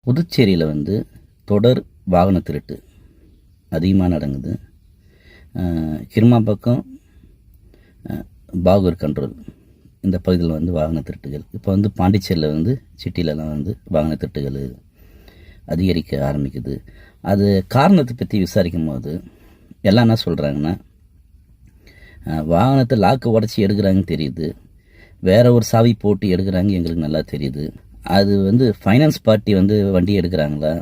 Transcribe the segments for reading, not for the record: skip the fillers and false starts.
புதுச்சேரியில் வந்து தொடர் வாகன திருட்டு அதிகமாக நடக்குது. கிருமாம்பாக்கம், பாகூர் கண்ட்ரோல் இந்த பகுதியில் வந்து வாகன திருட்டுகள். இப்போ வந்து பாண்டிச்சேரியில் வந்து சிட்டிலலாம் வந்து வாகன திருட்டுகள் அதிகரிக்க ஆரம்பிக்குது. அது காரணத்தை பற்றி விசாரிக்கும் போது எல்லாம் என்ன சொல்கிறாங்கன்னா, வாகனத்தை லாக்கு உடச்சி எடுக்கிறாங்கன்னு தெரியுது, வேற ஒரு சாவி போட்டு எடுக்கிறாங்க எங்களுக்கு நல்லா தெரியுது. அது வந்து ஃபைனான்ஸ் பார்ட்டி வந்து வண்டி எடுக்கிறாங்களா,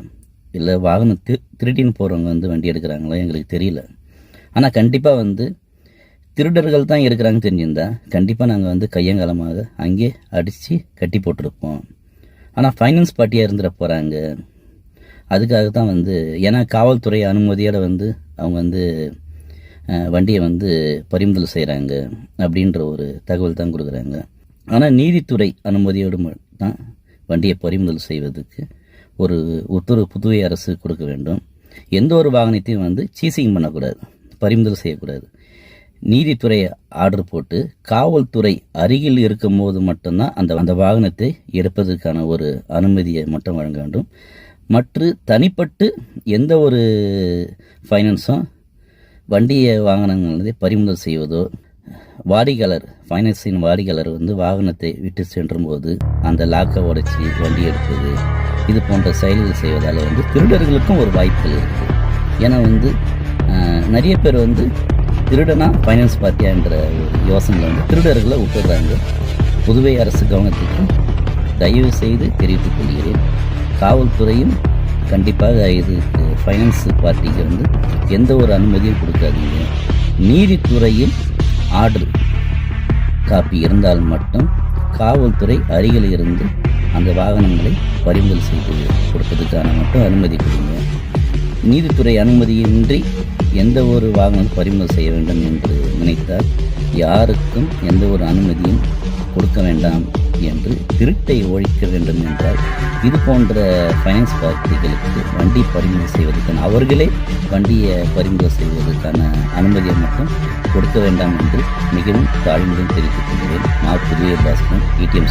இல்லை வாகனம் திருட்டின்னு போகிறவங்க வந்து வண்டி எடுக்கிறாங்களா எங்களுக்கு தெரியல. ஆனால் கண்டிப்பாக வந்து திருடர்கள் தான் எடுக்கிறாங்கன்னு தெரிஞ்சிருந்தா கண்டிப்பாக நாங்கள் வந்து கையங்காலமாக அங்கே அடித்து கட்டி போட்டிருப்போம். ஆனால் ஃபைனான்ஸ் பார்ட்டியாக இருந்துட போகிறாங்க. அதுக்காக தான் வந்து, ஏன்னா காவல்துறை அனுமதியோடு வந்து அவங்க வந்து வண்டியை வந்து பறிமுதல் செய்கிறாங்க அப்படின்ற ஒரு தகவல் தான் கொடுக்குறாங்க. ஆனால் நீதித்துறை அனுமதியோடு தான் வண்டியை பறிமுதல் செய்வதற்கு ஒரு உத்தரவு புதுவை அரசு கொடுக்க வேண்டும். எந்த ஒரு வாகனத்தையும் வந்து சீசிங் பண்ணக்கூடாது, பறிமுதல் செய்யக்கூடாது. நீதித்துறை ஆர்டர் போட்டு காவல்துறை அருகில் இருக்கும் போது மட்டும்தான் அந்த வாகனத்தை எடுப்பதற்கான ஒரு அனுமதியை மட்டும் வழங்க வேண்டும். மற்ற தனிப்பட்டு எந்த ஒரு ஃபைனான்ஸும் வண்டியை வாகனங்களை பறிமுதல் செய்வதோ, வாடிக்கையாளர் ஃபைனான்ஸின் வாடிக்கையாளர் வந்து வாகனத்தை விட்டு சென்றும் போது அந்த லாக்கை உடைச்சி வண்டி எடுப்பது, இது போன்ற செயல்கள் செய்வதால் வந்து திருடர்களுக்கும் ஒரு வாய்ப்புகள் இருக்குது. ஏன்னா வந்து நிறைய பேர் வந்து திருடனா ஃபைனான்ஸ் பார்ட்டியான்ற ஒரு யோசனையில் வந்து திருடர்களை விட்டுடுறாங்க. புதுவை அரசு கவனத்துக்கு தயவு செய்து தெரிவித்துக் கொள்கிறேன். காவல்துறையும் கண்டிப்பாக இதுக்கு ஃபைனான்ஸ் பார்ட்டிக்கு வந்து எந்த ஒரு அனுமதியும் கொடுக்காதீங்க. நீதித்துறையில் ஆர்டர் காப்பி இருந்தால் மட்டும் காவல்துறை அருகில் இருந்து அந்த வாகனங்களை பறிமுதல் செய்து கொடுப்பதற்கான மட்டும் அனுமதி கொடுங்க. நீதித்துறை அனுமதியின்றி எந்த ஒரு வாகனம் பறிமுதல் செய்ய வேண்டும் என்று நினைத்தால் யாருக்கும் எந்த ஒரு அனுமதியும் கொடுக்க வேண்டாம் என்று திருட்டை ஒழிக்க வேண்டும் என்றால் இது போன்ற ஃபைனான்ஸ் பார்ட்டிகளுக்கு வண்டி பறிமுதல் செய்வதற்கான, அவர்களே வண்டியை பறிமுதல் செய்வதற்கான அனுமதியை மட்டும் கொடுக்க வேண்டாம் என்று மிகவும் தாழ்மையுடன் தெரிவித்துக் கொள்கிறேன். புதுவை பாஸ்கரன், ETM